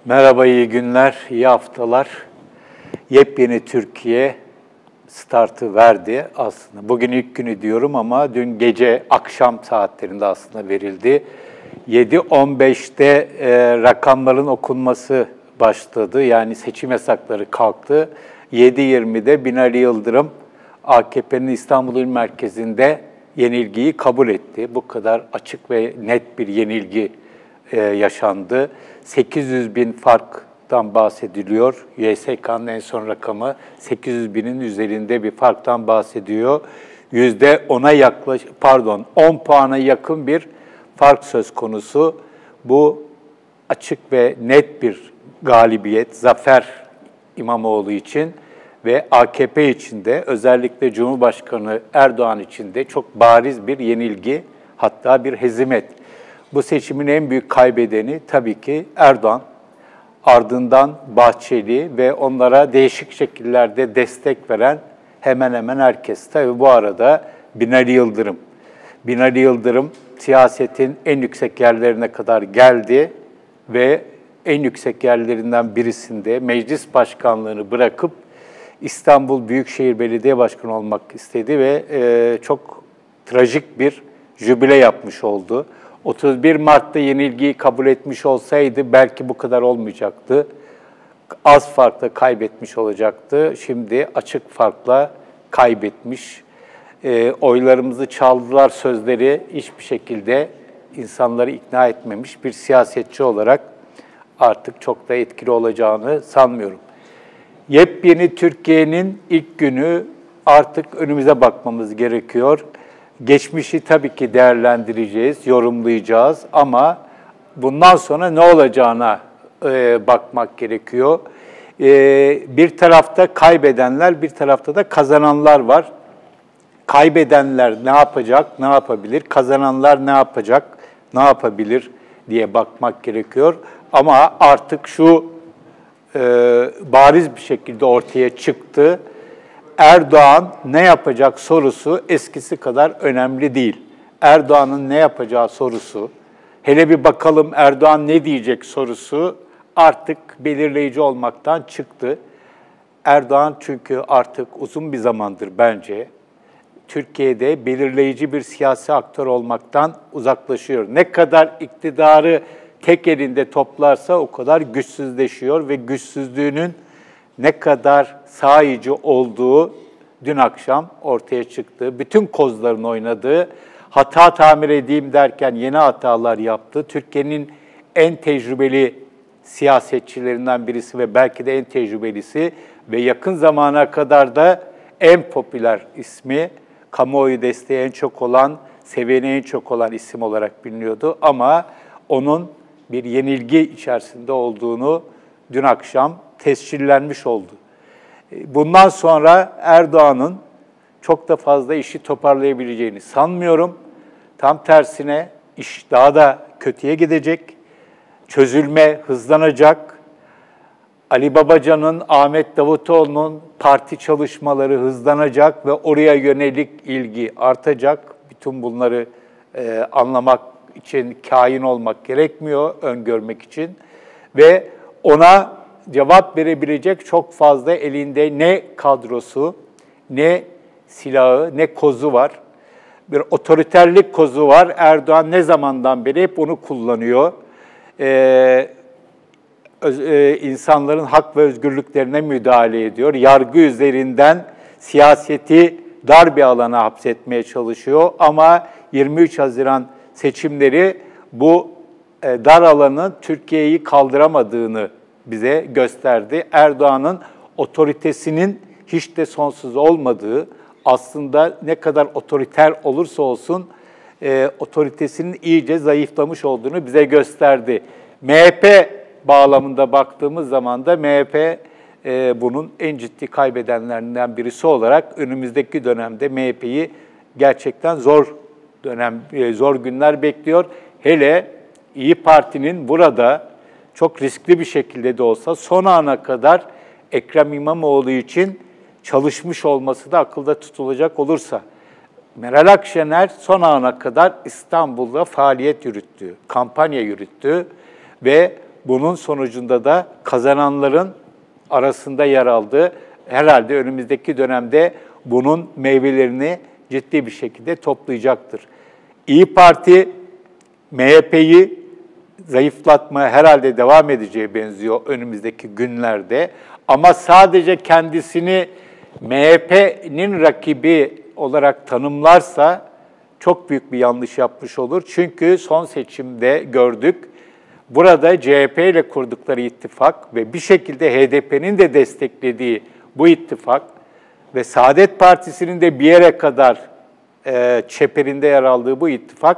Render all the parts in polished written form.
Merhaba, iyi günler, iyi haftalar. Yepyeni Türkiye startı verdi aslında. Bugün ilk günü diyorum ama dün gece akşam saatlerinde aslında verildi. 7.15'te rakamların okunması başladı. Yani seçim yasakları kalktı. 7.20'de Binali Yıldırım AKP'nin İstanbul İl Merkezi'nde yenilgiyi kabul etti. Bu kadar açık ve net bir yenilgi yaşandı. 800 bin farktan bahsediliyor. YSK'nın en son rakamı 800 binin üzerinde bir farktan bahsediyor. %10 puana yakın bir fark söz konusu. Bu açık ve net bir galibiyet, zafer İmamoğlu için ve AKP için de, özellikle Cumhurbaşkanı Erdoğan için de çok bariz bir yenilgi, hatta bir hezimet. Bu seçimin en büyük kaybedeni tabii ki Erdoğan, ardından Bahçeli ve onlara değişik şekillerde destek veren hemen hemen herkes. Tabii bu arada Binali Yıldırım. Binali Yıldırım siyasetin en yüksek yerlerine kadar geldi ve en yüksek yerlerinden birisinde meclis başkanlığını bırakıp İstanbul Büyükşehir Belediye Başkanı olmak istedi ve çok trajik bir jübile yapmış oldu. 31 Mart'ta yenilgiyi kabul etmiş olsaydı belki bu kadar olmayacaktı. Az farkla kaybetmiş olacaktı. Şimdi açık farkla kaybetmiş. Oylarımızı çaldılar sözleri hiçbir şekilde insanları ikna etmemiş bir siyasetçi olarak artık çok da etkili olacağını sanmıyorum. Yepyeni Türkiye'nin ilk günü, artık önümüze bakmamız gerekiyor. Geçmişi tabii ki değerlendireceğiz, yorumlayacağız ama bundan sonra ne olacağına bakmak gerekiyor. Bir tarafta kaybedenler, bir tarafta da kazananlar var. Kaybedenler ne yapacak, ne yapabilir? Kazananlar ne yapacak, ne yapabilir diye bakmak gerekiyor. Ama artık şu bariz bir şekilde ortaya çıktı. Erdoğan ne yapacak sorusu eskisi kadar önemli değil. Erdoğan'ın ne yapacağı sorusu, hele bir bakalım Erdoğan ne diyecek sorusu artık belirleyici olmaktan çıktı. Erdoğan çünkü artık uzun bir zamandır bence Türkiye'de belirleyici bir siyasi aktör olmaktan uzaklaşıyor. Ne kadar iktidarı tek elinde toplarsa o kadar güçsüzleşiyor ve güçsüzlüğünün ne kadar sahici olduğu dün akşam ortaya çıktı. Bütün kozların oynadığı, hata tamir edeyim derken yeni hatalar yaptı. Türkiye'nin en tecrübeli siyasetçilerinden birisi ve belki de en tecrübelisi ve yakın zamana kadar da en popüler ismi, kamuoyu desteği en çok olan, seviyeni en çok olan isim olarak biliniyordu. Ama onun bir yenilgi içerisinde olduğunu dün akşam tescillenmiş oldu. Bundan sonra Erdoğan'ın çok da fazla işi toparlayabileceğini sanmıyorum. Tam tersine iş daha da kötüye gidecek. Çözülme hızlanacak. Ali Babacan'ın, Ahmet Davutoğlu'nun parti çalışmaları hızlanacak ve oraya yönelik ilgi artacak. Bütün bunları anlamak için kain olmak gerekmiyor, öngörmek için. Ve ona cevap verebilecek çok fazla elinde ne kadrosu, ne silahı, ne kozu var. Bir otoriterlik kozu var. Erdoğan ne zamandan beri hep onu kullanıyor. İnsanların hak ve özgürlüklerine müdahale ediyor. Yargı üzerinden siyaseti dar bir alana hapsetmeye çalışıyor. Ama 23 Haziran seçimleri bu dar alanın Türkiye'yi kaldıramadığını bize gösterdi. Erdoğan'ın otoritesinin hiç de sonsuz olmadığı, aslında ne kadar otoriter olursa olsun otoritesinin iyice zayıflamış olduğunu bize gösterdi. MHP bağlamında baktığımız zaman da MHP bunun en ciddi kaybedenlerinden birisi olarak önümüzdeki dönemde MHP'yi gerçekten zor günler bekliyor. Hele İyi Parti'nin burada çok riskli bir şekilde de olsa son ana kadar Ekrem İmamoğlu için çalışmış olması da akılda tutulacak olursa, Meral Akşener son ana kadar İstanbul'da faaliyet yürüttü, kampanya yürüttü ve bunun sonucunda da kazananların arasında yer aldığı, herhalde önümüzdeki dönemde bunun meyvelerini ciddi bir şekilde toplayacaktır. İYİ Parti, MHP'yi zayıflatmaya herhalde devam edeceği benziyor önümüzdeki günlerde. Ama sadece kendisini MHP'nin rakibi olarak tanımlarsa çok büyük bir yanlış yapmış olur. Çünkü son seçimde gördük, burada CHP ile kurdukları ittifak ve bir şekilde HDP'nin de desteklediği bu ittifak ve Saadet Partisi'nin de bir yere kadar çeperinde yer aldığı bu ittifak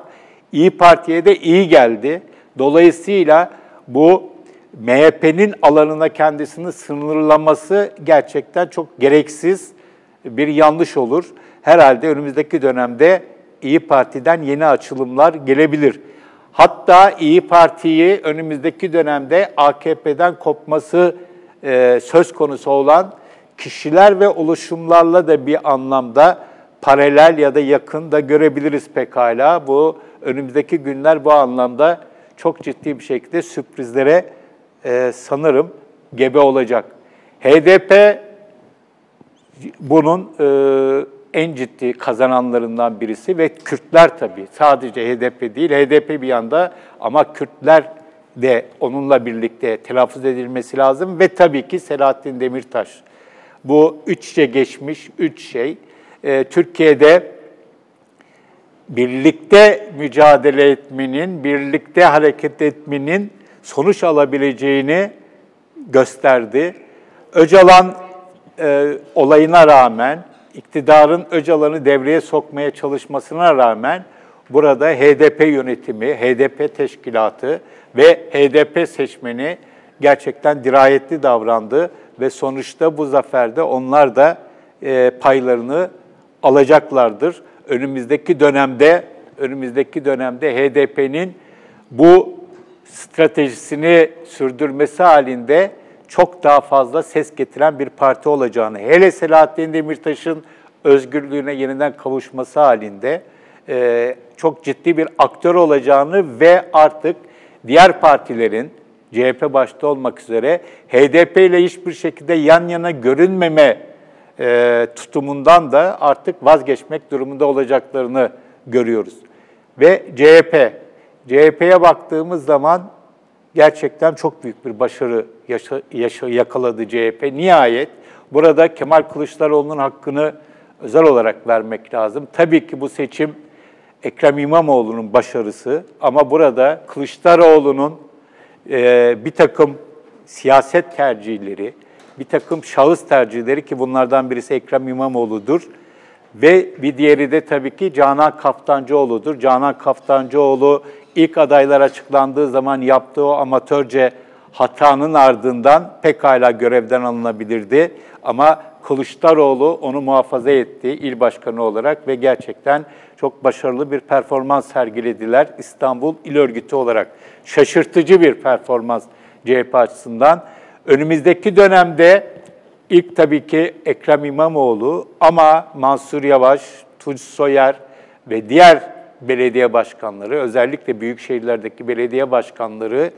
İYİ Parti'ye de iyi geldi. Dolayısıyla bu MHP'nin alanına kendisini sınırlaması gerçekten çok gereksiz bir yanlış olur. Herhalde önümüzdeki dönemde İYİ Parti'den yeni açılımlar gelebilir. Hatta İYİ Parti'yi önümüzdeki dönemde AKP'den kopması söz konusu olan kişiler ve oluşumlarla da bir anlamda paralel ya da yakın da görebiliriz pekala. Bu önümüzdeki günler bu anlamda çok ciddi bir şekilde sürprizlere sanırım gebe olacak. HDP bunun en ciddi kazananlarından birisi ve Kürtler tabii. Sadece HDP değil, HDP bir yanda ama Kürtler de onunla birlikte telaffuz edilmesi lazım ve tabii ki Selahattin Demirtaş. Bu üç içe geçmiş üç şey. Türkiye'de birlikte mücadele etmenin, birlikte hareket etmenin sonuç alabileceğini gösterdi. Öcalan olayına rağmen, iktidarın Öcalan'ı devreye sokmaya çalışmasına rağmen burada HDP yönetimi, HDP teşkilatı ve HDP seçmeni gerçekten dirayetli davrandı ve sonuçta bu zaferde onlar da paylarını alacaklardır. Önümüzdeki dönemde HDP'nin bu stratejisini sürdürmesi halinde çok daha fazla ses getiren bir parti olacağını, hele Selahattin Demirtaş'ın özgürlüğüne yeniden kavuşması halinde çok ciddi bir aktör olacağını ve artık diğer partilerin, CHP başta olmak üzere, HDP ile hiçbir şekilde yan yana görünmeme tutumundan da artık vazgeçmek durumunda olacaklarını görüyoruz. Ve CHP'ye baktığımız zaman gerçekten çok büyük bir başarı yakaladı CHP. Nihayet burada Kemal Kılıçdaroğlu'nun hakkını özel olarak vermek lazım. Tabii ki bu seçim Ekrem İmamoğlu'nun başarısı ama burada Kılıçdaroğlu'nun bir takım siyaset tercihleri, bir takım şahıs tercihleri ki bunlardan birisi Ekrem İmamoğlu'dur ve bir diğeri de tabii ki Canan Kaftancıoğlu'dur. Canan Kaftancıoğlu ilk adaylar açıklandığı zaman yaptığı o amatörce hatanın ardından pekala görevden alınabilirdi. Ama Kılıçdaroğlu onu muhafaza etti il başkanı olarak ve gerçekten çok başarılı bir performans sergilediler İstanbul İl Örgütü olarak. Şaşırtıcı bir performans CHP açısından. Önümüzdeki dönemde ilk tabii ki Ekrem İmamoğlu ama Mansur Yavaş, Tunç Soyer ve diğer belediye başkanları, özellikle büyük şehirlerdeki belediye başkanları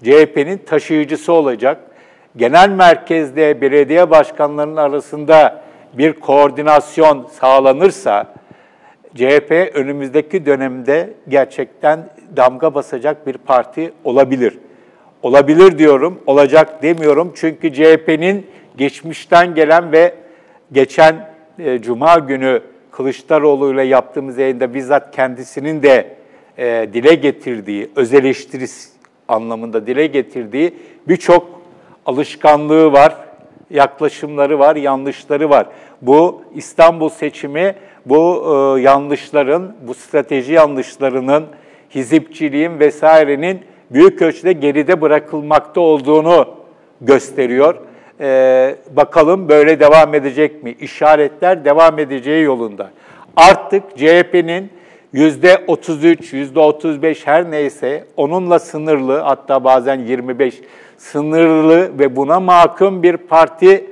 CHP'nin taşıyıcısı olacak. Genel merkezde belediye başkanlarının arasında bir koordinasyon sağlanırsa CHP önümüzdeki dönemde gerçekten damga basacak bir parti olabilir. Olabilir diyorum, olacak demiyorum. Çünkü CHP'nin geçmişten gelen ve geçen Cuma günü Kılıçdaroğlu ile yaptığımız yayında bizzat kendisinin de dile getirdiği, öz eleştiri anlamında dile getirdiği birçok alışkanlığı var, yaklaşımları var, yanlışları var. Bu İstanbul seçimi bu yanlışların, bu strateji yanlışlarının, hizipçiliğin vesairenin büyük ölçüde geride bırakılmakta olduğunu gösteriyor. Bakalım böyle devam edecek mi? İşaretler devam edeceği yolunda. Artık CHP'nin %33, %35 her neyse onunla sınırlı, hatta bazen 25 sınırlı ve buna mahkum bir parti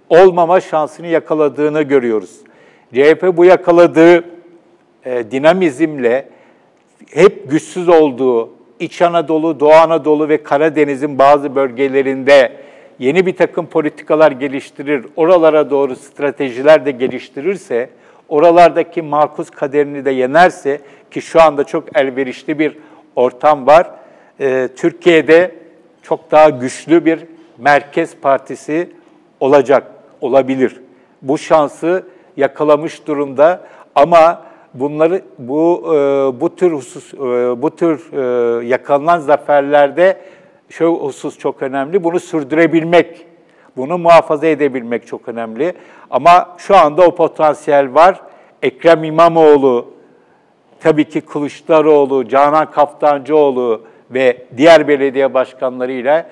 olmama şansını yakaladığını görüyoruz. CHP bu yakaladığı dinamizmle hep güçsüz olduğu İç Anadolu, Doğu Anadolu ve Karadeniz'in bazı bölgelerinde yeni bir takım politikalar geliştirir, oralara doğru stratejiler de geliştirirse, oralardaki makus kaderini de yenerse, ki şu anda çok elverişli bir ortam var, Türkiye'de çok daha güçlü bir merkez partisi olabilir. Bu şansı yakalamış durumda ama bunları bu tür yakalanan zaferlerde şu husus çok önemli. Bunu sürdürebilmek, bunu muhafaza edebilmek çok önemli. Ama şu anda o potansiyel var. Ekrem İmamoğlu, tabii ki Kılıçdaroğlu, Canan Kaftancıoğlu ve diğer belediye başkanlarıyla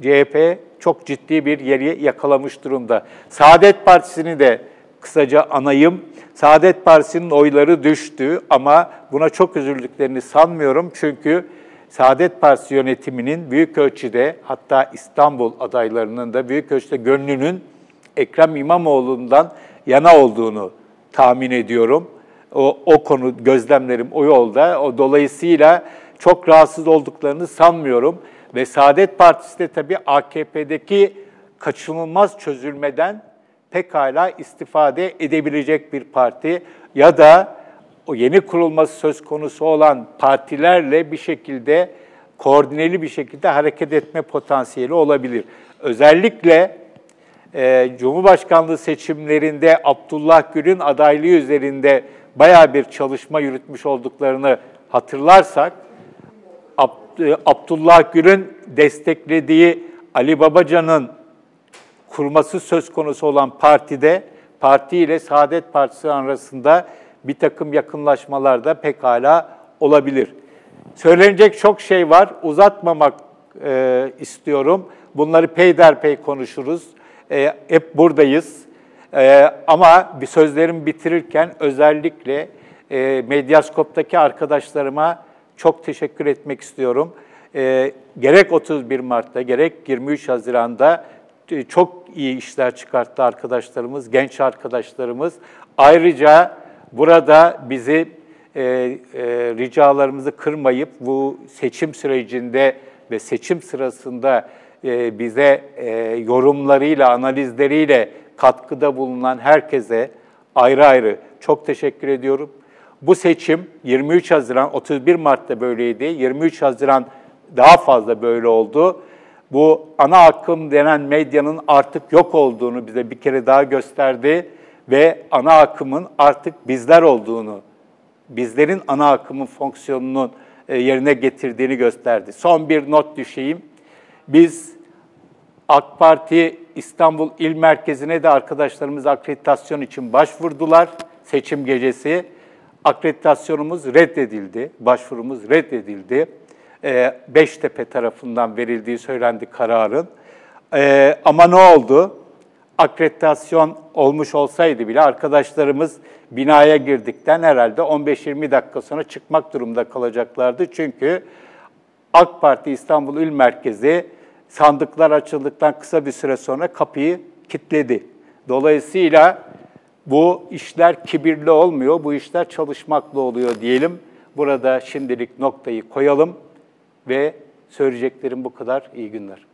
CHP çok ciddi bir yeri yakalamış durumda. Saadet Partisi'ni de kısaca anayım. Saadet Partisi'nin oyları düştü ama buna çok üzüldüklerini sanmıyorum. Çünkü Saadet Partisi yönetiminin büyük ölçüde, hatta İstanbul adaylarının da büyük ölçüde gönlünün Ekrem İmamoğlu'ndan yana olduğunu tahmin ediyorum. O konu, gözlemlerim o yolda. Dolayısıyla çok rahatsız olduklarını sanmıyorum. Ve Saadet Partisi de tabii AKP'deki kaçınılmaz çözülmeden pekala istifade edebilecek bir parti ya da o yeni kurulması söz konusu olan partilerle bir şekilde koordineli bir şekilde hareket etme potansiyeli olabilir. Özellikle Cumhurbaşkanlığı seçimlerinde Abdullah Gül'ün adaylığı üzerinde bayağı bir çalışma yürütmüş olduklarını hatırlarsak, Abdullah Gül'ün desteklediği Ali Babacan'ın kurması söz konusu olan parti ile Saadet Partisi arasında bir takım yakınlaşmalar da pekala olabilir. Söylenecek çok şey var, uzatmamak istiyorum. Bunları peyderpey konuşuruz. Hep buradayız. Ama bir sözlerimi bitirirken özellikle Medyaskop'taki arkadaşlarıma çok teşekkür etmek istiyorum. Gerek 31 Mart'ta, gerek 23 Haziran'da çok iyi işler çıkarttı arkadaşlarımız, genç arkadaşlarımız. Ayrıca burada bizi ricalarımızı kırmayıp bu seçim sürecinde ve seçim sırasında bize yorumlarıyla, analizleriyle katkıda bulunan herkese ayrı ayrı çok teşekkür ediyorum. Bu seçim 23 Haziran, 31 Mart'ta böyleydi, 23 Haziran daha fazla böyle oldu. Bu ana akım denen medyanın artık yok olduğunu bize bir kere daha gösterdi ve ana akımın artık bizler olduğunu, bizlerin ana akımın fonksiyonunun yerine getirdiğini gösterdi. Son bir not düşeyim. Biz AK Parti İstanbul İl Merkezi'ne de arkadaşlarımız akreditasyon için başvurdular seçim gecesi. Akreditasyonumuz reddedildi, başvurumuz reddedildi. Beştepe tarafından verildiği söylendi kararın. Ama ne oldu? Akreditasyon olmuş olsaydı bile arkadaşlarımız binaya girdikten herhalde 15-20 dakika sonra çıkmak durumunda kalacaklardı. Çünkü AK Parti İstanbul İl Merkezi sandıklar açıldıktan kısa bir süre sonra kapıyı kilitledi. Dolayısıyla bu işler kibirli olmuyor, bu işler çalışmakla oluyor diyelim. Burada şimdilik noktayı koyalım ve söyleyeceklerim bu kadar. İyi günler.